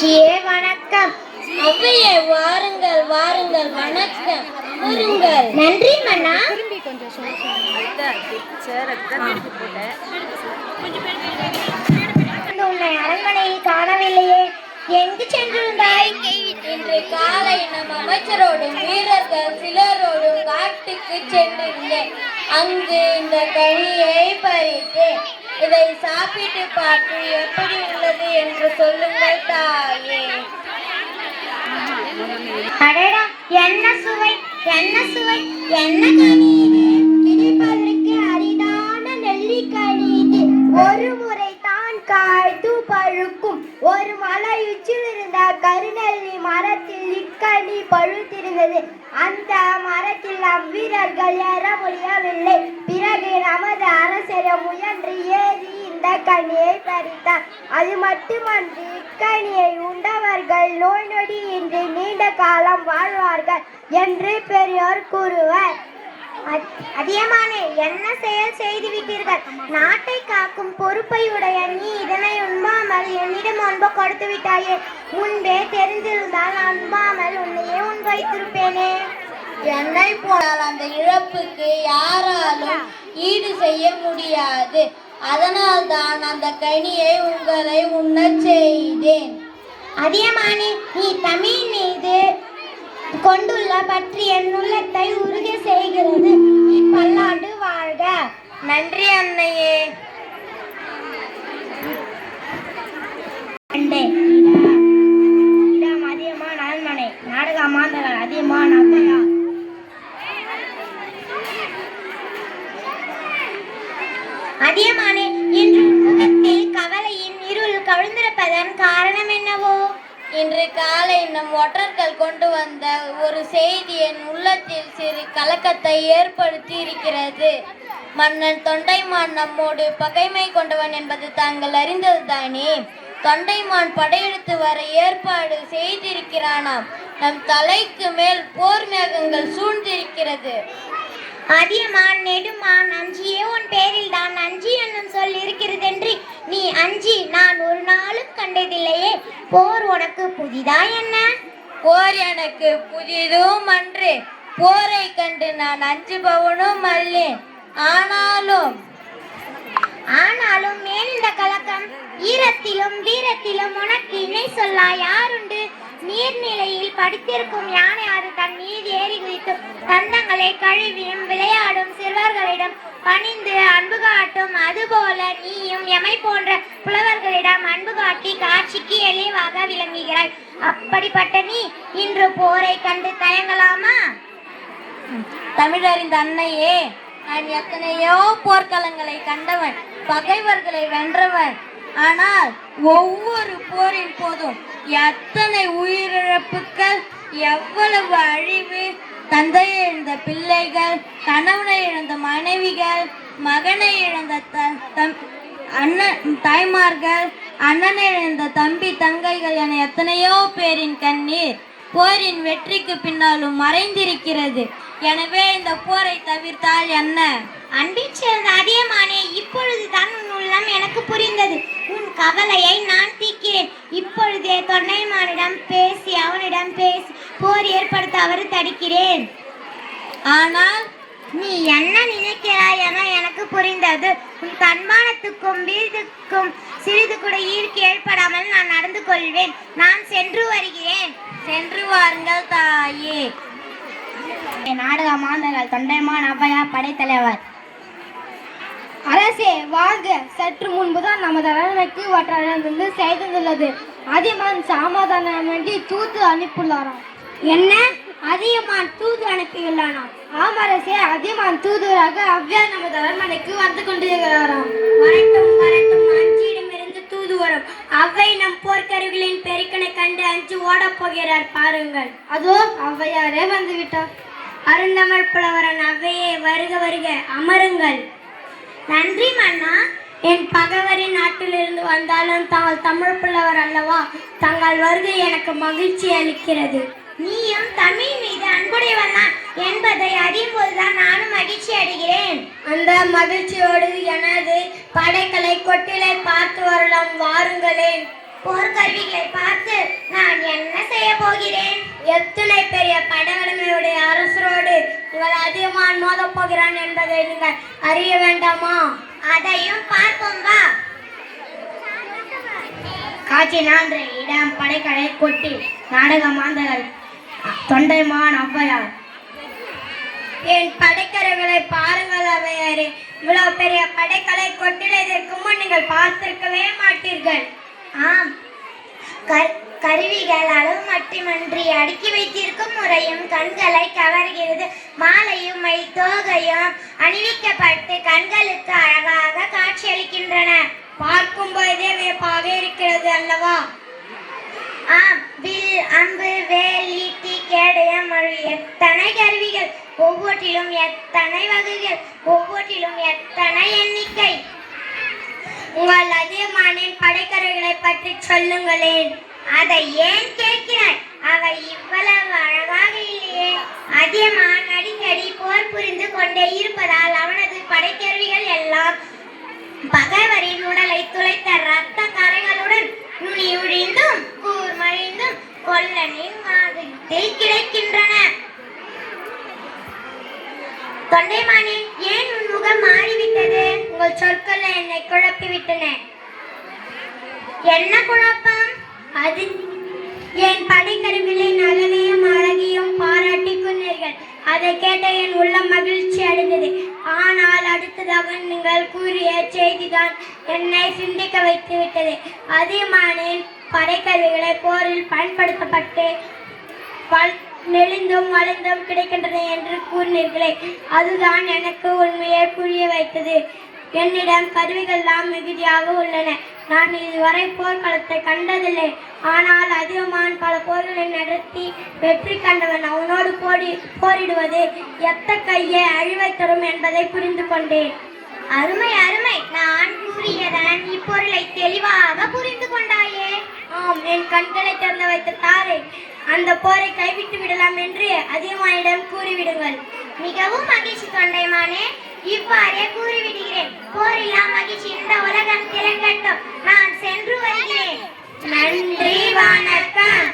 நன்றியே வணக்கம். அவ்வையே வாருங்கள் வாருங்கள், வணக்கம் கூறுங்கள். நன்றி மன்னா. உன்னை அரண்மனையில் காணவில்லையே, எங்கு சென்றிருந்தாய்? இன்று காலை நம் அமைச்சரோடும் வீரர்கள் சிலரோடும் காட்டுக்கு சென்றிருந்தேன். அங்கு இந்த கனியை பறித்தேன். இதை சாப்பிட்டு பார்த்து எப்படி உள்ளது என்று சொல்லுங்கள் தாயே. அடடா, என்ன சுவை, என்ன சுவை, என்ன கனி இது? கிடைப்பதற்கு அரிதான நெல்லிக்கனி இது. ஒரு முறை தான் காய்த்து பழுக்கும். ஒரு மலை உச்சில் இருந்த கருநெல்லி மரத்தில் இக்கனி பழுத்திருந்தது. அந்த மரத்தில் அவ்வீரர்கள் ஏற முடியவில்லை. பிறகு நமது அரசரை முயன்று ஏறி இந்த கனியை பறித்தார். அது மட்டுமன்றி இக்கனியை உண்டவர்கள் நோய் நொடியின்றி நீண்ட காலம் வாழ்வார்கள் என்று பெரியோர் கூறுவர். அதியமானே, என்ன செயல் செய்து விட்டீர்கள்? நாட்டை காக்கும் பொறுப்பை உடைய நீ இதனை உண்பாமல் என்னிடம் அன்பு கொடுத்து விட்டாயே. முன்பே தெரிந்திருந்தால் அன்பாமல் உன்னையே உன் வைத்திருப்பேனே. என்னை போனால் அந்த இழப்புக்கு யாராலும் ஈடு செய்ய முடியாது. அதனால்தான் அந்த கனியை உங்களை உண்ணச் செய்தேன். அதியமானே, நீ தமிழ் மீது கொண்டுள்ள பற்றி என் உள்ளத்தை உருக செய்கிறது. நீ பல்லாண்டு வாழ்க. நன்றி அன்னையே. அதியமான் அரண்மனை நாடக மாந்தர்கள் அதியமான் அவ்வையா. அதியமானே, இன்று முகத்தில் கவலையின் இருள் கவிழ்ந்திருப்பதன் காரணம் என்னவோ? இன்று காலை நம் ஒற்றர்கள் கொண்டு வந்த ஒரு செய்தி என் உள்ளத்தில் சிறு கலக்கத்தை ஏற்படுத்தி இருக்கிறது. மன்னன் தொண்டைமான் நம்மோடு பகைமை கொண்டவன் என்பது தாங்கள் அறிந்ததுதானே. தொண்டைமான் படையெடுத்து வர ஏற்பாடு செய்திருக்கிறானாம். நம் தலைக்கு மேல் போர் மேகங்கள் சூழ்ந்திருக்கிறது. அதியமான் நெடுமான் அஞ்சியே உன் பேரில் தான் அஞ்சி என்னும் சொல் இருக்கிறது என்று நீ அஞ்சி நான் ஒரு நாளும் கண்டதில்லையே. போர் உனக்கு புதிதா என்ன? போர் எனக்கு புதிதும் அன்று. போரை கண்டு நான் அஞ்சுபவனும் அல்லேன். ஆனாலும் ஏன் இந்த கலக்கம்? ஈரத்திலும் வீரத்திலும் உனக்கு இணை சொல்லா யாருண்டு? நீர்நிலையில் படித்திருக்கும் யானை அது தன் மீது ஏறி குதித்து தந்தங்களை கழுவியும் விளையாடும் சிறுவர்களிடம் பணிந்து அன்பு காட்டும். அதுபோல நீயும் எமை போன்ற புலவர்களிடம் அன்பு காட்டி காட்சிக்கு எளிவாக விளங்குகிறாய். அப்படிப்பட்ட நீ இன்று போரை கண்டு தயங்கலாமா? தமிழறிந்த அன்னையே, நான் எத்தனையோ போர்க்களங்களை கண்டவன், பகைவர்களை வென்றவன். ஆனால் ஒவ்வொரு போரின் போதும் எத்தனை உயிரிழப்புகள், எவ்வளவு அழிவு! தந்தையை இழந்த பிள்ளைகள், கணவனை இழந்த மனைவிகள், மகனை இழந்த தாய்மார்கள், அண்ணனை இழந்த தம்பி தங்கைகள் என எத்தனையோ பேரின் கண்ணீர் போரின் வெற்றிக்கு பின்னாலும் மறைந்திருக்கிறது. எனவே இந்த போரை தவிர்த்தால் என்ன? அன்பில் சேர்ந்த அதியமானே, இப்பொழுதுதான் உன் உள்ளம் எனக்கு புரிந்தது. உன் கவலையை நான் தீர்க்கிறேன். இப்பொழுதே தொண்டைமானிடம் பேசி அவனிடம் பேசி போர் ஏற்படுத்த அவர் தடுக்கிறேன். ஆனால் நீ என்ன நினைக்கிறாய் என எனக்கு புரிந்தது. உன் தன்மானத்துக்கும் வீரத்துக்கும் சிறிது கூட ஈர்க்கு ஏற்படாமல் நான் நடந்து கொள்வேன். நான் சென்று வருகிறேன். சென்று வாருங்கள் தாயே. நாடக மாந்தர்கள் தொண்டைமான் அவ்வையா படைத்தலைவர். அரசே வாங்க. சற்று முன்புதான் நமது அரண்மனைக்கு ஒற்றரிடமிருந்து செய்துள்ளது. அதியமான் சமாதானமின்றி தூது அனுப்பியுள்ளாராம். என்ன? அதியமான் தூது அனுப்பியுள்ளானாம்? ஆமரசே, அதியமான் தூதுவராக அவ்வையா நமது அரண்மனைக்கு வந்து கொண்டிருக்கிறாராம். வரட்டும் வரட்டும், அஞ்சியிடமிருந்து தூது வரும். அவ்வை நம் போர்க்கருவிகளின் பெருக்கனை கண்டு அஞ்சு ஓடப் போகிறார் பாருங்கள். அதோ அவ்வையாரே வந்து விட்டார். அருந்தமிழ் புலவரன் அவ்வையே, வருக வருக, அமருங்கள். நன்றி மன்னா. என் பகைவரின் நாட்டிலிருந்து வந்தாலும் தாங்கள் தமிழ் புலவர் அல்லவா? தங்கள் வருகை எனக்கு மகிழ்ச்சி அளிக்கிறது. நீயும் தமிழ் மீது அன்புடையவன் என்பதை அறியும் போதுதான் நானும் மகிழ்ச்சி அடைகிறேன். அந்த மகிழ்ச்சியோடு எனது படைகளை கொட்டிலை பார்த்து வரலாம், வாருங்களேன். போர்க்கருவிகளை பார்த்து நான் என்ன செய்ய போகிறேன்? எத்தனை பெரிய படைவலிமையுடைய அரசரோடு இவர் அதிகமான் மோதப் போகிறான் என்பதை நீங்கள் அறிய வேண்டாமா? அதையும் பார்ப்போம் வா. காட்சி 4 இடம் படைகளை கொட்டி நாடக மாந்தர்கள் தொண்டைமான் ஔவையார். என் படைக்கருவிகளை பாருங்கள் ஔவையாரே, இவ்வளவு பெரிய படைகளை கொட்டியதற்கு முன் நீங்கள் பார்த்திருக்கவே மாட்டீர்கள். ஆம், கருவிகள் அளவு மட்டுமன்றி அடுக்கி வைத்திருக்கும் முறையும் கண்களை கவர்கிறது. மாலையும் மயில் தோகையும் அணிவிக்கப்பட்டு கண்களுக்கு அழகாக காட்சியளிக்கின்றன. பார்க்கும் போதே வியப்பாக இருக்கிறது அல்லவா? ஆம், வில், அம்பு, வேல், ஈட்டி, கேடயம், எத்தனை கருவிகள், ஒவ்வொன்றிலும் எத்தனை வகைகள், ஒவ்வொன்றிலும் எத்தனை எண்ணிக்கை. உங்கள் அதியமானின் படைக்கருவிகளை பற்றி சொல்லுங்களேன். அதை ஏன் கேட்கிறாய்? அவை இவ்வளவு அழகாக இல்லையே. அதியமான் அடிக்கடி போர் புரிந்து கொண்டே இருப்பதால் அவனது படைக்கருவிகள் எல்லாம் பகைவரின் உடலை துளைத்த இரத்த கரைகளுடன் நுனியுழிந்தும் கூர்மழிந்தும் கொல்லனின் மாதிரியில் கிடைக்கின்றன. தொண்டைமானே, ஏன் உன் முகம் மாறிவிட்டது? உங்கள் சொற்கள் என்னை குழப்பிவிட்டன. என்ன குழப்பம்? அது என் படைக்கருவிகளின் அளவையும் அழகையும் பாராட்டி கொண்டீர்கள். அதை கேட்ட என் உள்ளம் மகிழ்ச்சி அடைந்தது. ஆனால் அடுத்ததாக நீங்கள் கூறிய செய்திதான் என்னை சிந்திக்க வைத்து விட்டது. அதியமானின் படைக்கருவிகளை போரில் பயன்படுத்தப்பட்டு நெளிந்தும் வளைந்தும் கிடைக்கின்றன என்று கூறினீர்களே, அதுதான் எனக்கு உண்மையை புரிய வைத்தது. என்னிடம் கருவிகள்லாம் மிகுதியாக உள்ளன. நான் இதுவரை போர்க்களத்தை கண்டதில்லை. ஆனால் அதிகமான பல போர்களை நடத்தி வெற்றி கண்டவன் அவனோடு போரிடுவது எத்தகைய அழிவை தரும் என்பதை புரிந்து கொண்டேன். அருமை அருமை, நான் கூறியதன் இப்பொருளை தெளிவாக புரிந்து கொண்டாயே. ஆம், என் கண்களை திறந்து வைத்த தாரை, அந்த போரை கைவிட்டு விடலாம் என்று அதிகமானிடம் கூறிவிடுங்கள். மிகவும் மகிழ்ச்சி தொண்டைமானே, இவ்வாறே கூறிவிடுகிறேன். போரில்லா மகிழ்ச்சி இந்த உலகம் திறக்கட்டும். நான் சென்று வருகிறேன். நன்றி, வணக்கம்.